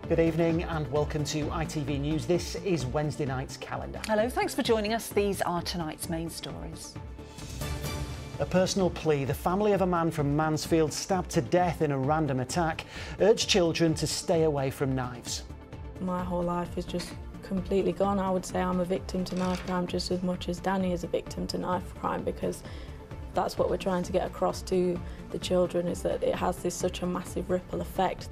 Good evening and welcome to ITV News. This is Wednesday night's calendar. Hello, thanks for joining us. These are tonight's main stories. A personal plea. The family of a man from Mansfield stabbed to death in a random attack urged children to stay away from knives. My whole life is just completely gone. I would say I'm a victim to knife crime just as much as Danny is a victim to knife crime, because that's what we're trying to get across to the children, is that it has such a massive ripple effect.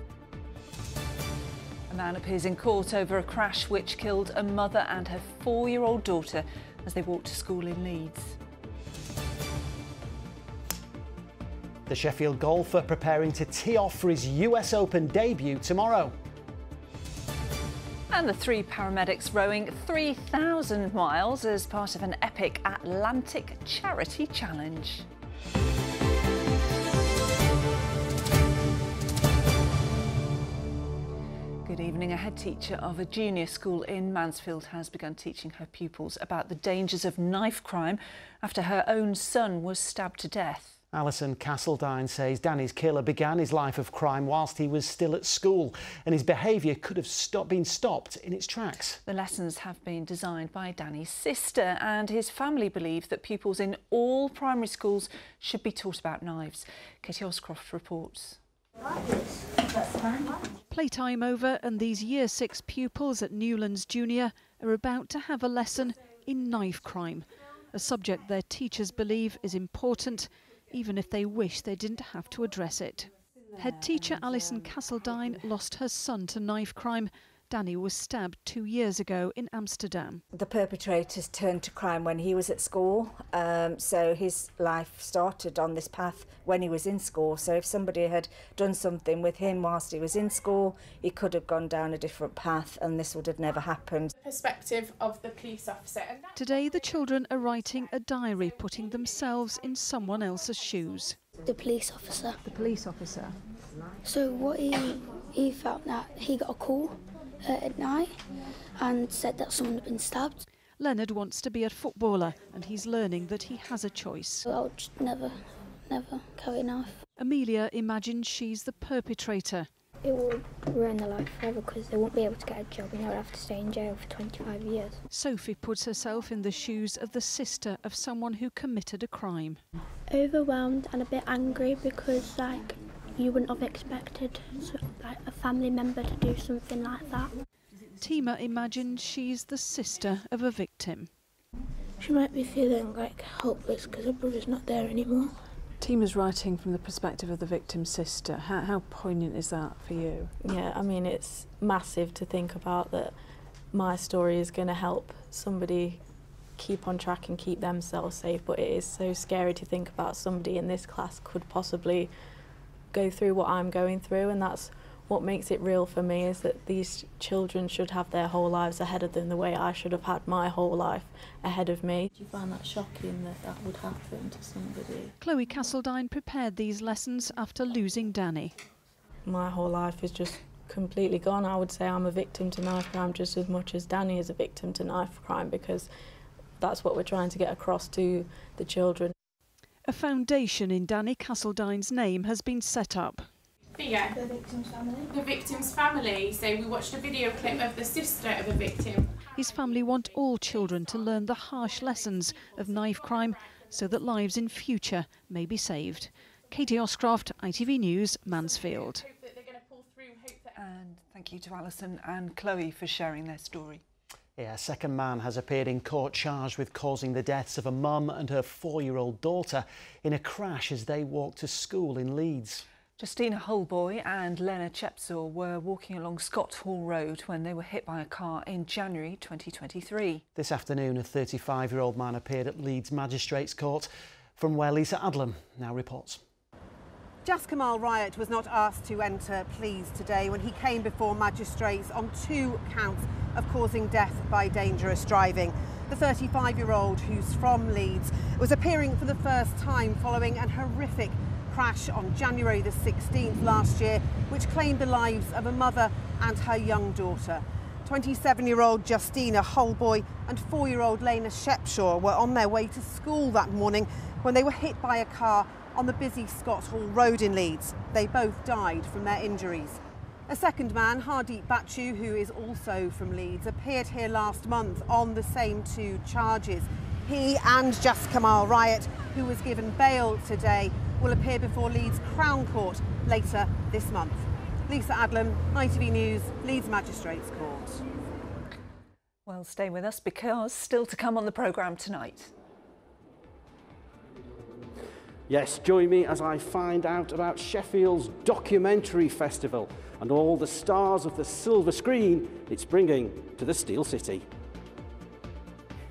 A man appears in court over a crash which killed a mother and her 4-year-old daughter as they walked to school in Leeds. The Sheffield golfer preparing to tee off for his US Open debut tomorrow. And the 3 paramedics rowing 3,000 miles as part of an epic Atlantic charity challenge. Good evening. A head teacher of a junior school in Mansfield has begun teaching her pupils about the dangers of knife crime after her own son was stabbed to death. Alison Castledine says Danny's killer began his life of crime whilst he was still at school, and his behaviour could have been stopped in its tracks. The lessons have been designed by Danny's sister, and his family believe that pupils in all primary schools should be taught about knives. Katie Oscroft reports. Playtime over, and these Year 6 pupils at Newlands Junior are about to have a lesson in knife crime, a subject their teachers believe is important, even if they wish they didn't have to address it. Head teacher Alison Castledine lost her son to knife crime. Danny was stabbed 2 years ago in Amsterdam. The perpetrators turned to crime when he was at school, so his life started on this path when he was in school. So if somebody had done something with him whilst he was in school, he could have gone down a different path and this would have never happened. Perspective of the police officer. Today the children are writing a diary, putting themselves in someone else's shoes. The police officer. The police officer. So what he felt that he got a call at night and said that someone had been stabbed. Leonard wants to be a footballer and he's learning that he has a choice. So I'll just never carry a knife. Amelia imagines she's the perpetrator. It will ruin their life forever because they won't be able to get a job and they'll have to stay in jail for 25 years. Sophie puts herself in the shoes of the sister of someone who committed a crime. Overwhelmed and a bit angry because you wouldn't have expected a family member to do something like that. Tima imagines she's the sister of a victim. She might be feeling hopeless because her brother's not there anymore. Tima's writing from the perspective of the victim's sister. How poignant is that for you? Yeah, I mean, it's massive to think about that my story is going to help somebody keep on track and keep themselves safe, but it is so scary to think about somebody in this class could possibly go through what I'm going through, and that's what makes it real for me, is that these children should have their whole lives ahead of them the way I should have had my whole life ahead of me. Do you find that shocking that that would happen to somebody? Chloe Castledine prepared these lessons after losing Danny. My whole life is just completely gone. I would say I'm a victim to knife crime just as much as Danny is a victim to knife crime, because that's what we're trying to get across to the children. A foundation in Danny Castledine's name has been set up. Yeah, the victim's family. The victim's family. So we watched a video clip of the sister of a victim. His family want all children to learn the harsh lessons of knife crime so that lives in future may be saved. Katie Oscroft, ITV News, Mansfield. And thank you to Alison and Chloe for sharing their story. Yeah, a second man has appeared in court charged with causing the deaths of a mum and her 4-year-old daughter in a crash as they walked to school in Leeds. Justina Holboy and Lena Chepsaw were walking along Scott Hall Road when they were hit by a car in January 2023. This afternoon, a 35-year-old man appeared at Leeds Magistrates Court, from where Lisa Adlam now reports. Jas Kamal Riot was not asked to enter pleas today when he came before magistrates on 2 counts of causing death by dangerous driving. The 35-year-old, who's from Leeds, was appearing for the first time following an horrific crash on January the 16th last year, which claimed the lives of a mother and her young daughter. 27-year-old Justina Holboy and 4-year-old Lena Chepsaw were on their way to school that morning when they were hit by a car on the busy Scott Hall Road in Leeds. They both died from their injuries. A second man, Hardeep Bachu, who is also from Leeds, appeared here last month on the same 2 charges. He and Jaskamal Riot, who was given bail today, will appear before Leeds Crown Court later this month. Lisa Adlam, ITV News, Leeds Magistrates Court. Well, stay with us because still to come on the programme tonight. Yes, join me as I find out about Sheffield's documentary festival and all the stars of the silver screen it's bringing to the Steel City.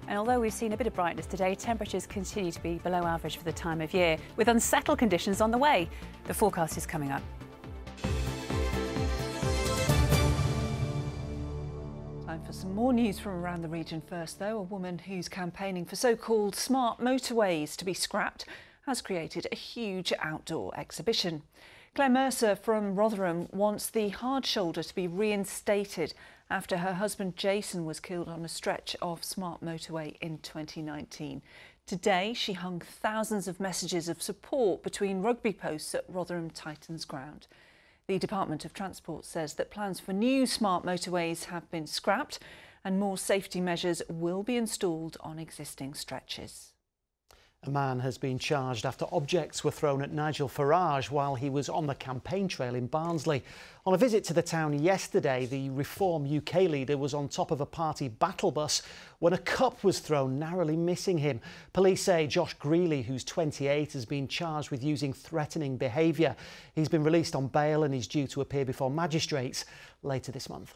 And although we've seen a bit of brightness today, temperatures continue to be below average for the time of year, with unsettled conditions on the way. The forecast is coming up. Time for some more news from around the region first, though. A woman who's campaigning for so-called smart motorways to be scrapped has created a huge outdoor exhibition. Claire Mercer from Rotherham wants the hard shoulder to be reinstated after her husband Jason was killed on a stretch of smart motorway in 2019. Today, she hung thousands of messages of support between rugby posts at Rotherham Titans ground. The Department of Transport says that plans for new smart motorways have been scrapped and more safety measures will be installed on existing stretches. A man has been charged after objects were thrown at Nigel Farage while he was on the campaign trail in Barnsley. On a visit to the town yesterday, the Reform UK leader was on top of a party battle bus when a cup was thrown, narrowly missing him. Police say Josh Greeley, who's 28, has been charged with using threatening behaviour. He's been released on bail and is due to appear before magistrates later this month.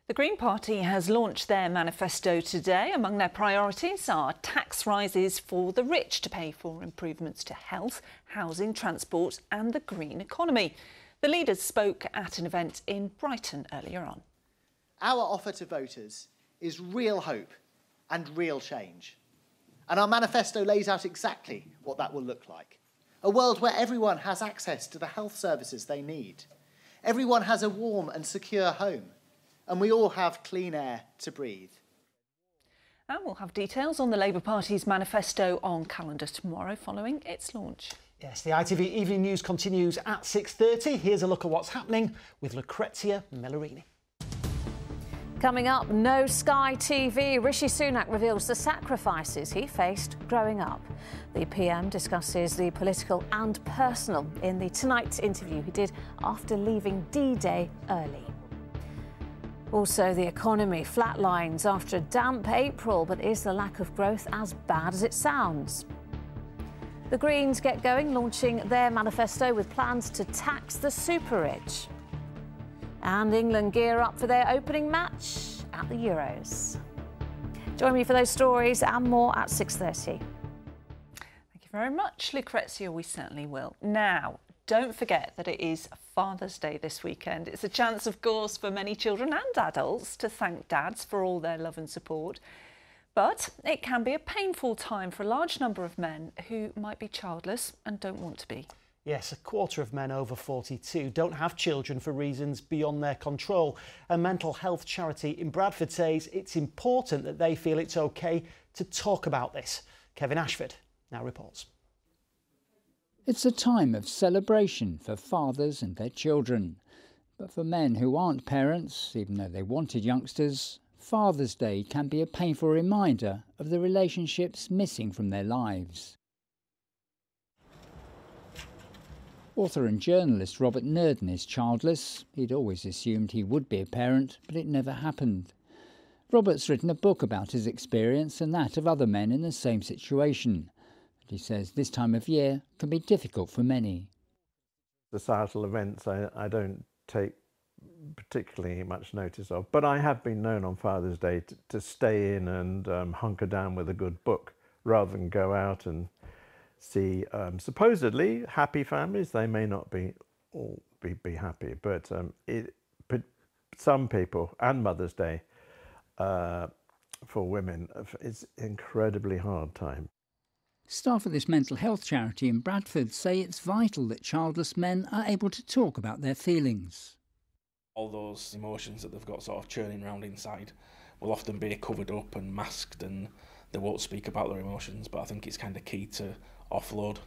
The Green Party has launched their manifesto today. Among their priorities are tax rises for the rich to pay for improvements to health, housing, transport and the green economy. The leaders spoke at an event in Brighton earlier on. Our offer to voters is real hope and real change. And our manifesto lays out exactly what that will look like. A world where everyone has access to the health services they need. Everyone has a warm and secure home. And we all have clean air to breathe. And we'll have details on the Labour Party's manifesto on calendar tomorrow following its launch. Yes, the ITV Evening News continues at 6:30. Here's a look at what's happening with Lucrezia Mellerini. Coming up, no Sky TV. Rishi Sunak reveals the sacrifices he faced growing up. The PM discusses the political and personal in the Tonight interview he did after leaving D-Day early. Also, the economy flatlines after a damp April, but is the lack of growth as bad as it sounds? The Greens get going, launching their manifesto with plans to tax the super rich. And England gear up for their opening match at the Euros. Join me for those stories and more at 6:30. Thank you very much, Lucrezia. We certainly will. Now, don't forget that it is Father's Day this weekend. It's a chance, of course, for many children and adults to thank dads for all their love and support. But it can be a painful time for a large number of men who might be childless and don't want to be. Yes, a quarter of men over 42 don't have children for reasons beyond their control. A mental health charity in Bradford says it's important that they feel it's OK to talk about this. Kevin Ashford now reports. It's a time of celebration for fathers and their children. But for men who aren't parents, even though they wanted youngsters, Father's Day can be a painful reminder of the relationships missing from their lives. Author and journalist Robert Nurden is childless. He'd always assumed he would be a parent, but it never happened. Robert's written a book about his experience and that of other men in the same situation. He says this time of year can be difficult for many. Societal events I don't take particularly much notice of, but I have been known on Father's Day to stay in and hunker down with a good book rather than go out and see supposedly happy families. They may not be all be happy, but some people, and Mother's Day for women, it's an incredibly hard time. Staff at this mental health charity in Bradford say it's vital that childless men are able to talk about their feelings. All those emotions that they've got sort of churning around inside will often be covered up and masked, and they won't speak about their emotions, but I think it's kind of key to offload.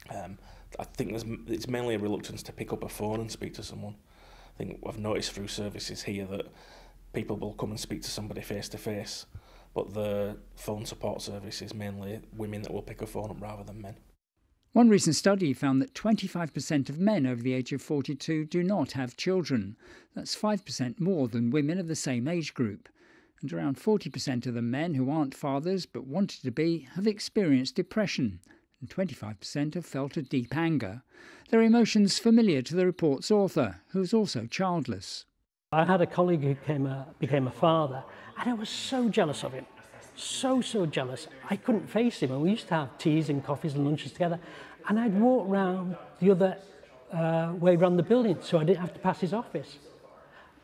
I think it's mainly a reluctance to pick up a phone and speak to someone. I think I've noticed through services here that people will come and speak to somebody face to face, but the phone support service is mainly women that will pick a phone up rather than men. One recent study found that 25% of men over the age of 42 do not have children. That's 5% more than women of the same age group. And around 40% of the men who aren't fathers but wanted to be have experienced depression, and 25% have felt a deep anger. Their emotions familiar to the report's author, who is also childless. I had a colleague who became a father, and I was so jealous of him. So jealous. I couldn't face him, and we used to have teas and coffees and lunches together, and I'd walk round the other way around the building so I didn't have to pass his office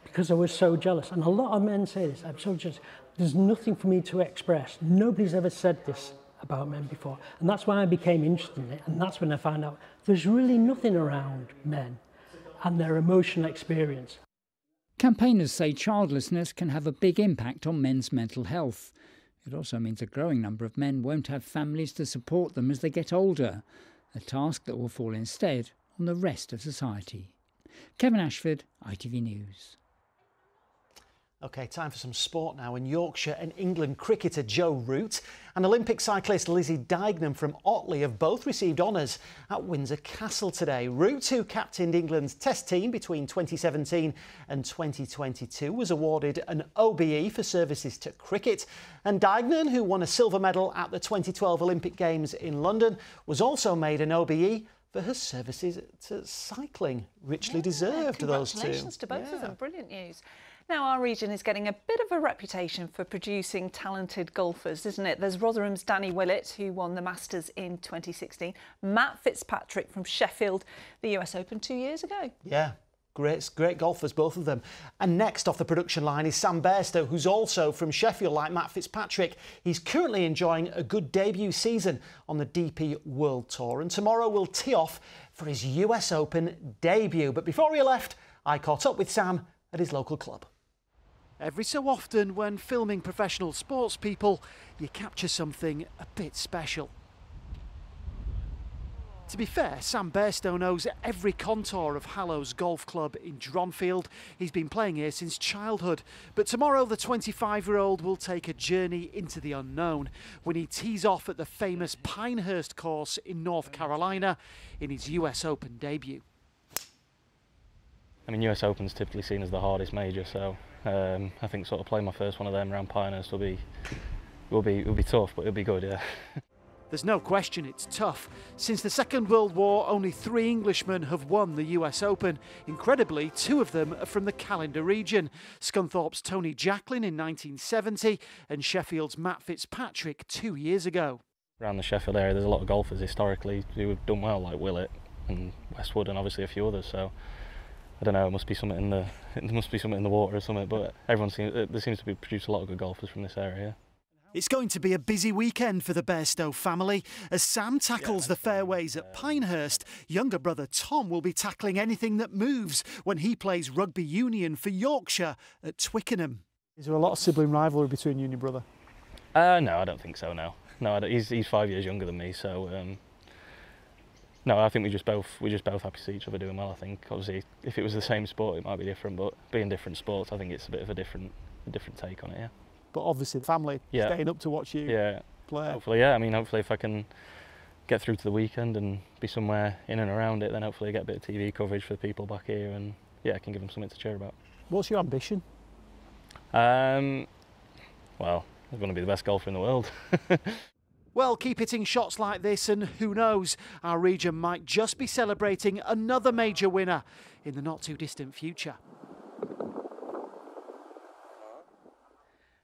because I was so jealous. And a lot of men say this, I'm so jealous. There's nothing for me to express. Nobody's ever said this about men before, and that's why I became interested in it, and that's when I found out there's really nothing around men and their emotional experience. Campaigners say childlessness can have a big impact on men's mental health. It also means a growing number of men won't have families to support them as they get older, a task that will fall instead on the rest of society. Kevin Ashford, ITV News. OK, time for some sport now. In Yorkshire, and England cricketer Joe Root and Olympic cyclist Lizzie Deignan from Otley have both received honours at Windsor Castle today. Root, who captained England's Test team between 2017 and 2022, was awarded an OBE for services to cricket. And Deignan, who won a silver medal at the 2012 Olympic Games in London, was also made an OBE for her services to cycling. Richly deserved, those two. Congratulations to both of them. Brilliant news. Now, our region is getting a bit of a reputation for producing talented golfers, isn't it? There's Rotherham's Danny Willett, who won the Masters in 2016. Matt Fitzpatrick from Sheffield, the US Open 2 years ago. Yeah, great golfers, both of them. And next off the production line is Sam Bairstow, who's also from Sheffield, like Matt Fitzpatrick. He's currently enjoying a good debut season on the DP World Tour. And tomorrow we'll tee off for his US Open debut. But before he left, I caught up with Sam at his local club. Every so often, when filming professional sports people, you capture something a bit special. To be fair, Sam Bairstow knows every contour of Hallows Golf Club in Dronfield. He's been playing here since childhood. But tomorrow, the 25-year-old will take a journey into the unknown when he tees off at the famous Pinehurst course in North Carolina in his US Open debut. I mean, US Open's typically seen as the hardest major, so I think sort of playing my first one of them around Pinehurst will be tough, but it'll be good, yeah. There's no question it's tough. Since the Second World War, only 3 Englishmen have won the US Open. Incredibly, 2 of them are from the Callander region. Scunthorpe's Tony Jacklin in 1970 and Sheffield's Matt Fitzpatrick 2 years ago. Around the Sheffield area, there's a lot of golfers historically who have done well, like Willett and Westwood, and obviously a few others. So I don't know, it must be something in the water or something. But there seems to be produced a lot of good golfers from this area. It's going to be a busy weekend for the Bairstow family. As Sam tackles the fairways at Pinehurst, younger brother Tom will be tackling anything that moves when he plays rugby union for Yorkshire at Twickenham. Is there a lot of sibling rivalry between you and your brother? No, I don't think so, no. He's 5 years younger than me, so no, I think we're just both happy to see each other doing well. I think obviously if it was the same sport it might be different, but being different sports I think it's a bit of a different take on it, yeah. But obviously the family staying up to watch you play. Hopefully, yeah. I mean, hopefully if I can get through to the weekend and be somewhere in and around it, then hopefully I get a bit of TV coverage for the people back here, and yeah, I can give them something to cheer about. What's your ambition? Well, I'm going to be the best golfer in the world. Well, keep hitting shots like this and who knows, our region might just be celebrating another major winner in the not too distant future.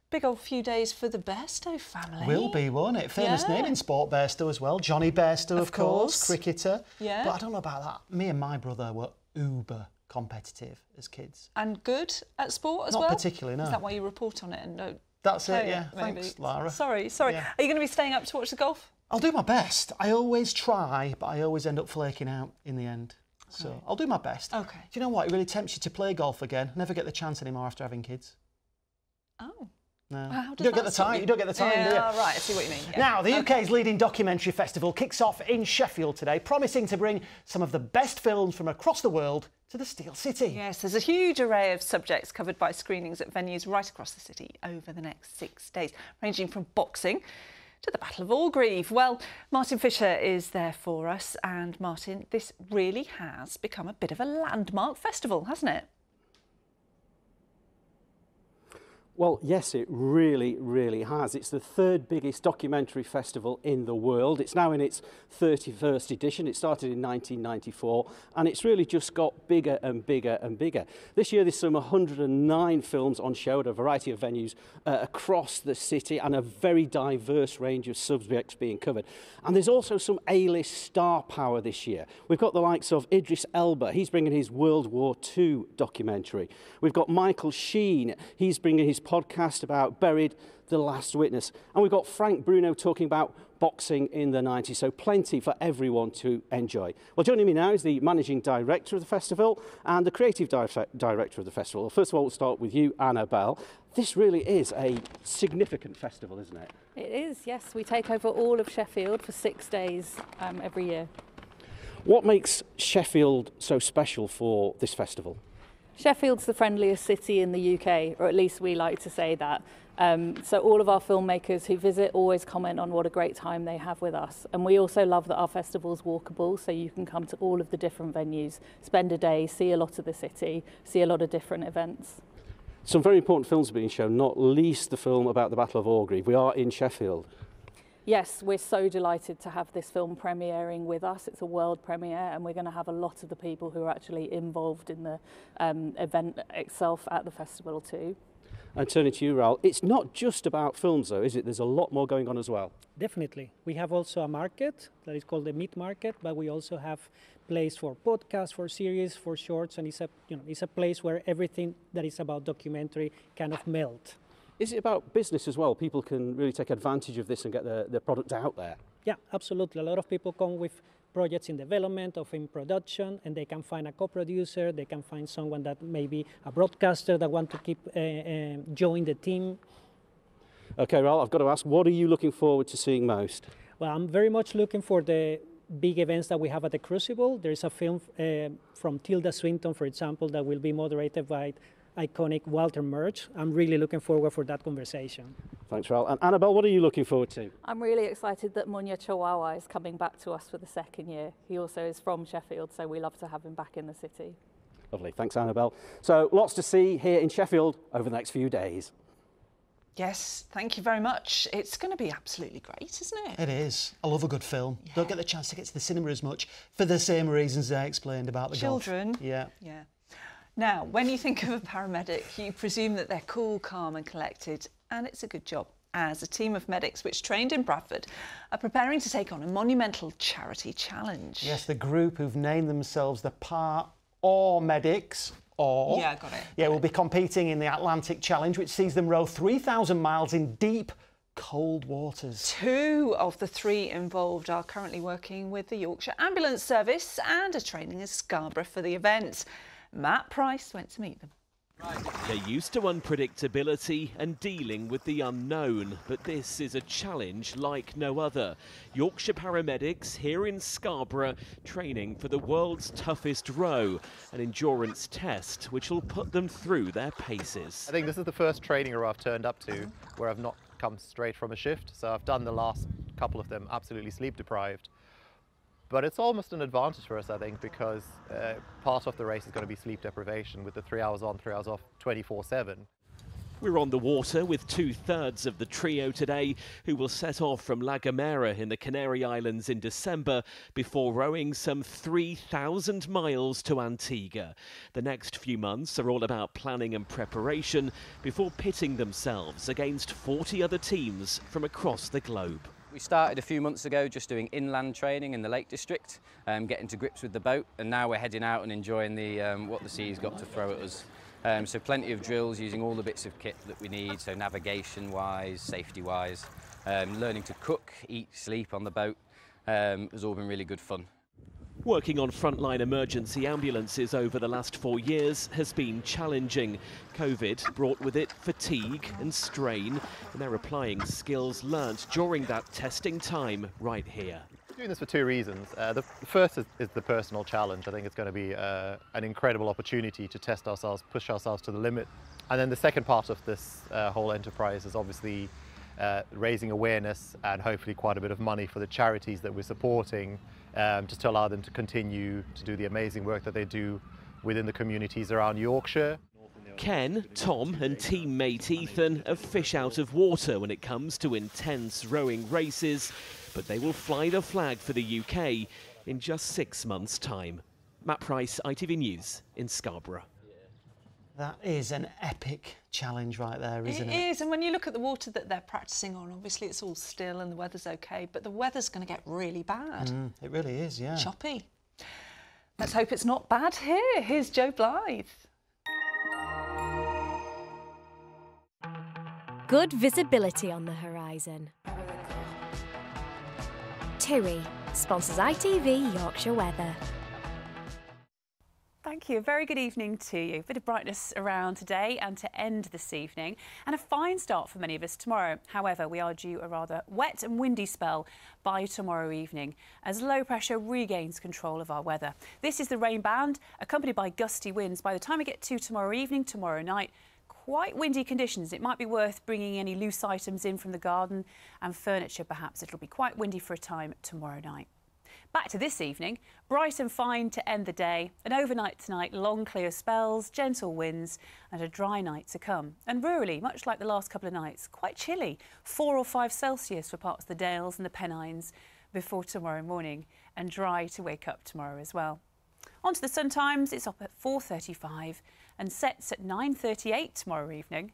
Big old few days for the Bairstow family. Will be, won't it? Famous name in sport, Bairstow as well. Johnny Bairstow, of course, cricketer. Yeah. But I don't know about that. Me and my brother were uber competitive as kids. And good at sport as well? Not particularly, no. Is that why you report on it and don't That's play it, yeah. Maybe? Thanks, Lara. Sorry. Yeah. Are you going to be staying up to watch the golf? I'll do my best. I always try, but I always end up flaking out in the end. So I'll do my best. Okay. Do you know what? It really tempts you to play golf again. Never get the chance anymore after having kids. Oh. No. How You don't get the time. You don't get the time, do you? Yeah, right. I see what you mean. Yeah. Now, the UK's leading documentary festival kicks off in Sheffield today, promising to bring some of the best films from across the world to the Steel City. Yes, there's a huge array of subjects covered by screenings at venues right across the city over the next 6 days, ranging from boxing to the Battle of Orgreave. Well, Martin Fisher is there for us. And Martin, this really has become a bit of a landmark festival, hasn't it? Well, yes, it really, really has. It's the third biggest documentary festival in the world. It's now in its 31st edition. It started in 1994, and it's really just got bigger and bigger and bigger. This year, there's some 109 films on show at a variety of venues across the city, and a very diverse range of subjects being covered. And there's also some A-list star power this year. We've got the likes of Idris Elba. He's bringing his World War II documentary. We've got Michael Sheen. He's bringing his podcast about Buried, The Last Witness. And we've got Frank Bruno talking about boxing in the 90s, so plenty for everyone to enjoy. Well, joining me now is the managing director of the festival and the creative director of the festival. Well, first of all, we'll start with you, Annabelle. This really is a significant festival, isn't it? It is, yes. We take over all of Sheffield for 6 days every year. What makes Sheffield so special for this festival? Sheffield's the friendliest city in the UK, or at least we like to say that. So all of our filmmakers who visit always comment on what a great time they have with us. And we also love that our festival's walkable, so you can come to all of the different venues, spend a day, see a lot of the city, see a lot of different events. Some very important films are being shown, not least the film about the Battle of Orgreave. We are in Sheffield. Yes, we're so delighted to have this film premiering with us. It's a world premiere, and we're going to have a lot of the people who are actually involved in the event itself at the festival too. And turning to you, Raoul, it's not just about films though, is it? There's a lot more going on as well. Definitely. We have also a market that is called the Meat Market, but we also have place for podcasts, for series, for shorts, and it's a place where everything that is about documentary kind of melt. Is it about business as well? People can really take advantage of this and get their product out there? Yeah, absolutely. A lot of people come with projects in development or in production, and they can find a co-producer, they can find someone that may be a broadcaster that want to keep join the team. Okay, Raoul, I've got to ask, what are you looking forward to seeing most? Well, I'm very much looking for the big events that we have at the Crucible. There is a film from Tilda Swinton, for example, that will be moderated by iconic Walter Murch. I'm really looking forward for that conversation. Thanks, Raoul. And Annabelle, what are you looking forward to? I'm really excited that Munya Chihuahua is coming back to us for the second year. He also is from Sheffield, so we love to have him back in the city. Lovely, thanks, Annabelle. So lots to see here in Sheffield over the next few days. Yes, thank you very much. It's going to be absolutely great, isn't it? It is. I love a good film. Yeah. Don't get the chance to get to the cinema as much for the same reasons I explained about the children. Golf. Yeah. Yeah. Now, when you think of a paramedic, you presume that they're cool, calm and collected, and it's a good job, as a team of medics which trained in Bradford are preparing to take on a monumental charity challenge. Yes, the group who've named themselves the Par-Or Medics. Or, yeah, got it. Yeah, will be competing in the Atlantic Challenge, which sees them row 3,000 miles in deep, cold waters. 2 of the 3 involved are currently working with the Yorkshire Ambulance Service and are training in Scarborough for the event. Matt Price went to meet them. They're used to unpredictability and dealing with the unknown, but this is a challenge like no other. Yorkshire paramedics here in Scarborough training for the world's toughest row, an endurance test which will put them through their paces. I think this is the first training row I've turned up to where I've not come straight from a shift, so I've done the last couple of them absolutely sleep deprived. But it's almost an advantage for us, I think, because part of the race is going to be sleep deprivation with the 3 hours on, 3 hours off, 24/7. We're on the water with 2/3 of the trio today, who will set off from La Gomera in the Canary Islands in December before rowing some 3,000 miles to Antigua. The next few months are all about planning and preparation before pitting themselves against 40 other teams from across the globe. We started a few months ago just doing inland training in the Lake District, getting to grips with the boat, and now we're heading out and enjoying what the sea's got to throw at us. So plenty of drills using all the bits of kit that we need, so navigation-wise, safety-wise, learning to cook, eat, sleep on the boat has all been really good fun. Working on frontline emergency ambulances over the last 4 years has been challenging. COVID brought with it fatigue and strain, and they're applying skills learnt during that testing time right here. Doing this for two reasons. The first is the personal challenge. I think it's going to be an incredible opportunity to test ourselves, push ourselves to the limit. And then the second part of this whole enterprise is obviously raising awareness and hopefully quite a bit of money for the charities that we're supporting, just to allow them to continue to do the amazing work that they do within the communities around Yorkshire. Ken, Tom and teammate Ethan are fish out of water when it comes to intense rowing races, but they will fly the flag for the UK in just 6 months' time. Matt Price, ITV News in Scarborough. That is an epic challenge right there, isn't it? It is, and when you look at the water that they're practising on, obviously it's all still and the weather's okay, but the weather's going to get really bad. It really is, yeah. Choppy. Let's hope it's not bad here. Here's Joe Blythe. Good visibility on the horizon. TIRI sponsors ITV Yorkshire Weather. Thank you. A very good evening to you. A bit of brightness around today and to end this evening, and a fine start for many of us tomorrow. However, we are due a rather wet and windy spell by tomorrow evening as low pressure regains control of our weather. This is the rain band, accompanied by gusty winds. By the time we get to tomorrow evening, tomorrow night, quite windy conditions. It might be worth bringing any loose items in from the garden and furniture perhaps. It'll be quite windy for a time tomorrow night. Back to this evening, bright and fine to end the day, and overnight tonight, long clear spells, gentle winds and a dry night to come. And rurally, much like the last couple of nights, quite chilly, 4 or 5 Celsius for parts of the Dales and the Pennines before tomorrow morning, and dry to wake up tomorrow as well. On to the sun times, it's up at 4:35 and sets at 9:38 tomorrow evening.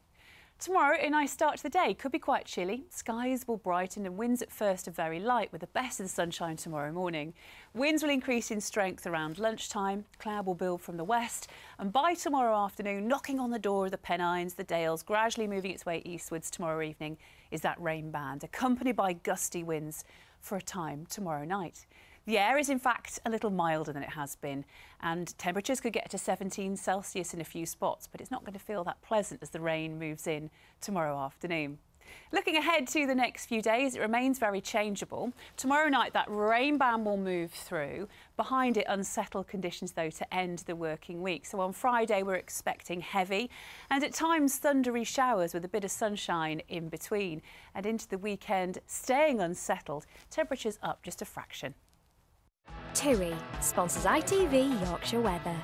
Tomorrow, a nice start to the day. Could be quite chilly. Skies will brighten and winds at first are very light with the best of the sunshine tomorrow morning. Winds will increase in strength around lunchtime. Cloud will build from the west, and by tomorrow afternoon, knocking on the door of the Pennines, the Dales, gradually moving its way eastwards tomorrow evening, is that rain band, accompanied by gusty winds for a time tomorrow night. The air is in fact a little milder than it has been, and temperatures could get to 17 Celsius in a few spots, but it's not going to feel that pleasant as the rain moves in tomorrow afternoon. Looking ahead to the next few days, it remains very changeable. Tomorrow night that rain band will move through. Behind it, unsettled conditions though to end the working week. So on Friday we're expecting heavy and at times thundery showers with a bit of sunshine in between. And into the weekend, staying unsettled, temperatures up just a fraction. TIRI sponsors ITV Yorkshire Weather.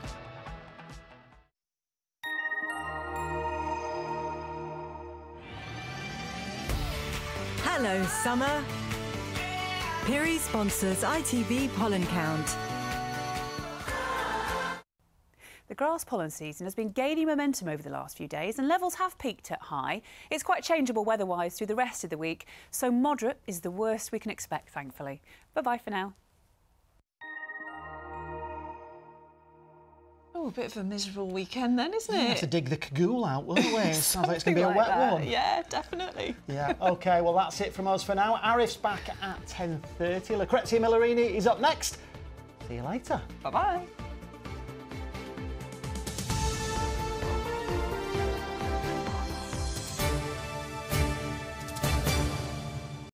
Hello, summer. TIRI sponsors ITV Pollen Count. The grass pollen season has been gaining momentum over the last few days and levels have peaked at high. It's quite changeable weather-wise through the rest of the week, so moderate is the worst we can expect, thankfully. Bye-bye for now. Oh, a bit of a miserable weekend then, isn't it? We have to dig the cagoule out, won't we? It sounds like it's going to be a wet one. Yeah, definitely. Yeah, OK, well, that's it from us for now. Arif's back at 10:30. Lucrezia Millerini is up next. See you later. Bye-bye.